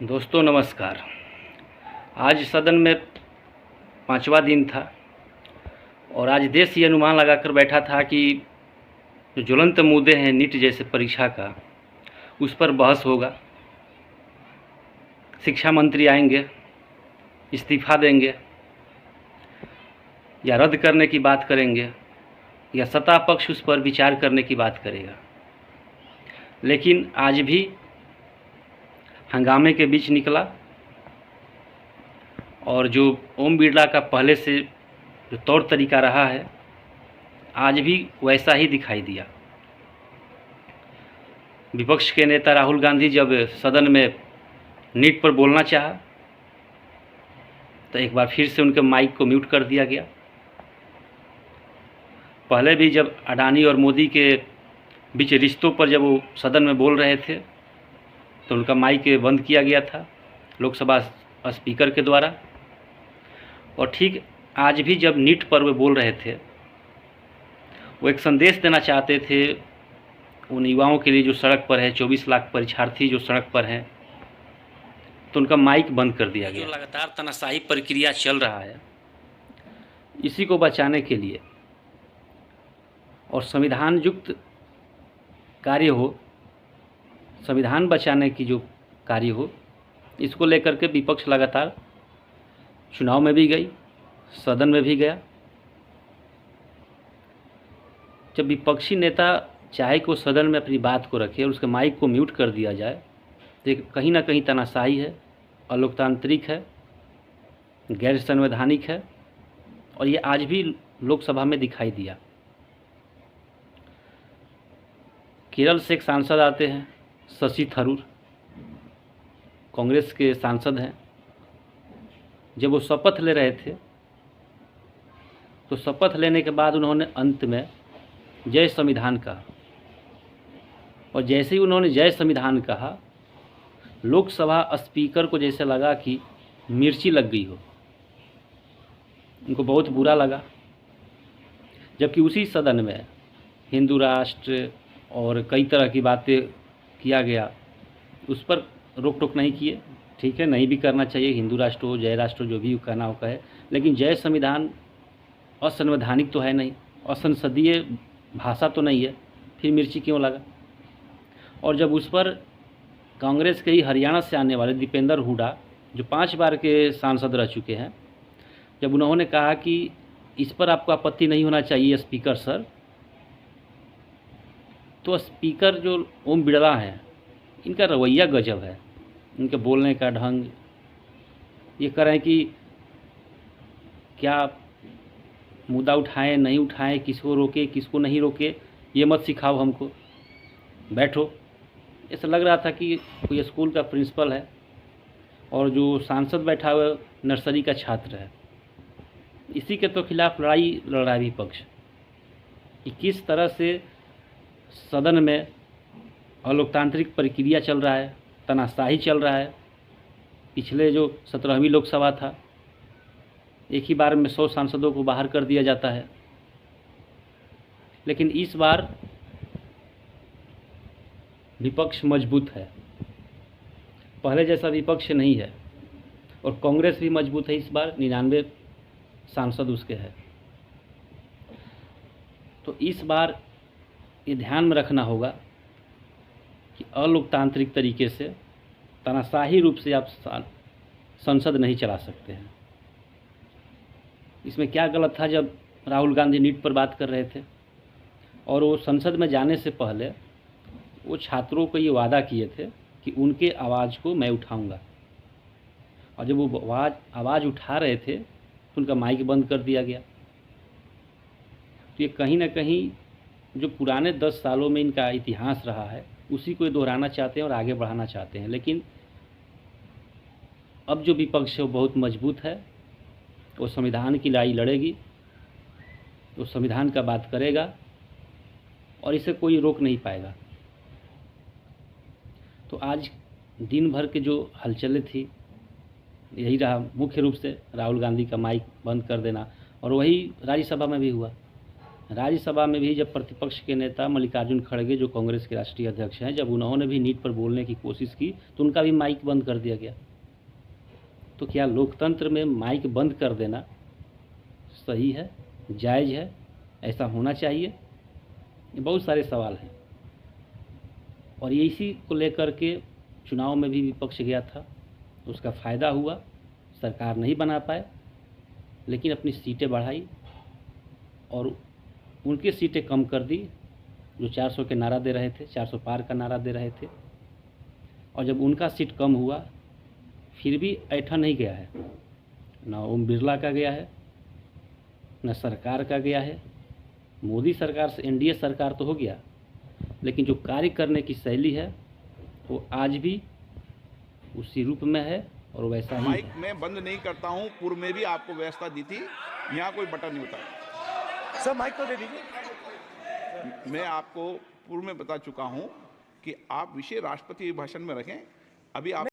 दोस्तों नमस्कार। आज सदन में पांचवा दिन था और आज देश ये अनुमान लगाकर बैठा था कि जो ज्वलंत मुद्दे हैं नीट जैसे परीक्षा का, उस पर बहस होगा। शिक्षा मंत्री आएंगे, इस्तीफा देंगे या रद्द करने की बात करेंगे या सत्ता पक्ष उस पर विचार करने की बात करेगा। लेकिन आज भी हंगामे के बीच निकला और जो ओम बिरला का पहले से जो तौर तरीका रहा है, आज भी वैसा ही दिखाई दिया। विपक्ष के नेता राहुल गांधी जब सदन में नीट पर बोलना चाहा तो एक बार फिर से उनके माइक को म्यूट कर दिया गया। पहले भी जब अडानी और मोदी के बीच रिश्तों पर जब वो सदन में बोल रहे थे तो उनका माइक बंद किया गया था लोकसभा स्पीकर के द्वारा। और ठीक आज भी जब नीट पर वे बोल रहे थे, वो एक संदेश देना चाहते थे उन युवाओं के लिए जो सड़क पर है, 24 लाख परीक्षार्थी जो सड़क पर हैं, तो उनका माइक बंद कर दिया गया। जो लगातार तानाशाही प्रक्रिया चल रहा है, इसी को बचाने के लिए और संविधान युक्त कार्य हो, संविधान बचाने की जो कार्य हो, इसको लेकर के विपक्ष लगातार चुनाव में भी गई, सदन में भी गया। जब विपक्षी नेता चाहे कि वो सदन में अपनी बात को रखे और उसके माइक को म्यूट कर दिया जाए, तो ये कहीं ना कहीं तानाशाही है, अलोकतांत्रिक है, गैर संवैधानिक है और ये आज भी लोकसभा में दिखाई दिया। केरल से एक सांसद आते हैं, शशि थरूर, कांग्रेस के सांसद हैं। जब वो शपथ ले रहे थे तो शपथ लेने के बाद उन्होंने अंत में जय संविधान कहा और जैसे ही उन्होंने जय संविधान कहा, लोकसभा स्पीकर को जैसे लगा कि मिर्ची लग गई हो, उनको बहुत बुरा लगा। जबकि उसी सदन में हिंदू राष्ट्र और कई तरह की बातें किया गया, उस पर रोक टोक नहीं किए। ठीक है, नहीं भी करना चाहिए, हिंदू राष्ट्र हो, जय राष्ट्र हो, जो भी कहना हो कहे, लेकिन जय संविधान असंवैधानिक तो है नहीं, असंसदीय भाषा तो नहीं है, फिर मिर्ची क्यों लगा। और जब उस पर कांग्रेस के ही हरियाणा से आने वाले दीपेंद्र हुड्डा, जो 5 बार के सांसद रह चुके हैं, जब उन्होंने कहा कि इस पर आपको आपत्ति नहीं होना चाहिए स्पीकर सर, तो स्पीकर जो ओम बिरला हैं, इनका रवैया गजब है, इनके बोलने का ढंग। ये कह रहे हैं कि क्या मुद्दा उठाएं नहीं उठाएं, किसको रोके किसको नहीं रोके, ये मत सिखाओ हमको, बैठो। ऐसा लग रहा था कि कोई स्कूल का प्रिंसिपल है और जो सांसद बैठा हुआ नर्सरी का छात्र है। इसी के तो खिलाफ लड़ाई लड़ रहा है विपक्ष कि किस तरह से सदन में अलोकतांत्रिक प्रक्रिया चल रहा है, तानाशाही चल रहा है। पिछले जो 17वीं लोकसभा था, एक ही बार में 100 सांसदों को बाहर कर दिया जाता है, लेकिन इस बार विपक्ष मजबूत है, पहले जैसा विपक्ष नहीं है। और कांग्रेस भी मजबूत है, इस बार 99 सांसद उसके हैं। तो इस बार ये ध्यान में रखना होगा कि अलोकतांत्रिक तरीके से, तानाशाही रूप से आप संसद नहीं चला सकते हैं। इसमें क्या गलत था जब राहुल गांधी नीट पर बात कर रहे थे और वो संसद में जाने से पहले वो छात्रों को ये वादा किए थे कि उनके आवाज़ को मैं उठाऊंगा, और जब वो आवाज़ उठा रहे थे तो उनका माइक बंद कर दिया गया। तो ये कहीं ना कहीं जो पुराने 10 सालों में इनका इतिहास रहा है, उसी को दोहराना चाहते हैं और आगे बढ़ाना चाहते हैं। लेकिन अब जो विपक्ष है वो बहुत मजबूत है, वो संविधान की लड़ाई लड़ेगी, वो संविधान का बात करेगा और इसे कोई रोक नहीं पाएगा। तो आज दिन भर के जो हलचलें थी, यही रहा मुख्य रूप से राहुल गांधी का माइक बंद कर देना, और वही राज्यसभा में भी हुआ। राज्यसभा में भी जब प्रतिपक्ष के नेता मल्लिकार्जुन खड़गे, जो कांग्रेस के राष्ट्रीय अध्यक्ष हैं, जब उन्होंने भी नीट पर बोलने की कोशिश की तो उनका भी माइक बंद कर दिया गया। तो क्या लोकतंत्र में माइक बंद कर देना सही है, जायज़ है, ऐसा होना चाहिए? ये बहुत सारे सवाल हैं और ये इसी को लेकर के चुनाव में भी विपक्ष गया था, तो उसका फ़ायदा हुआ। सरकार नहीं बना पाए लेकिन अपनी सीटें बढ़ाई और उनकी सीटें कम कर दी जो 400 के नारा दे रहे थे, 400 पार का नारा दे रहे थे। और जब उनका सीट कम हुआ फिर भी ऐठा नहीं गया है, ना ओम बिरला का गया है, न सरकार का गया है। मोदी सरकार से एनडीए सरकार तो हो गया, लेकिन जो कार्य करने की शैली है वो आज भी उसी रूप में है और वैसा ही माइक मैं बंद नहीं करता हूं। पूर्व में भी आपको व्यवस्था दी थी, यहाँ कोई बटन नहीं होता। सर माइक तो दे दीजिए। मैं आपको पूर्व में बता चुका हूं कि आप विषय राष्ट्रपति भाषण में रखें। अभी आप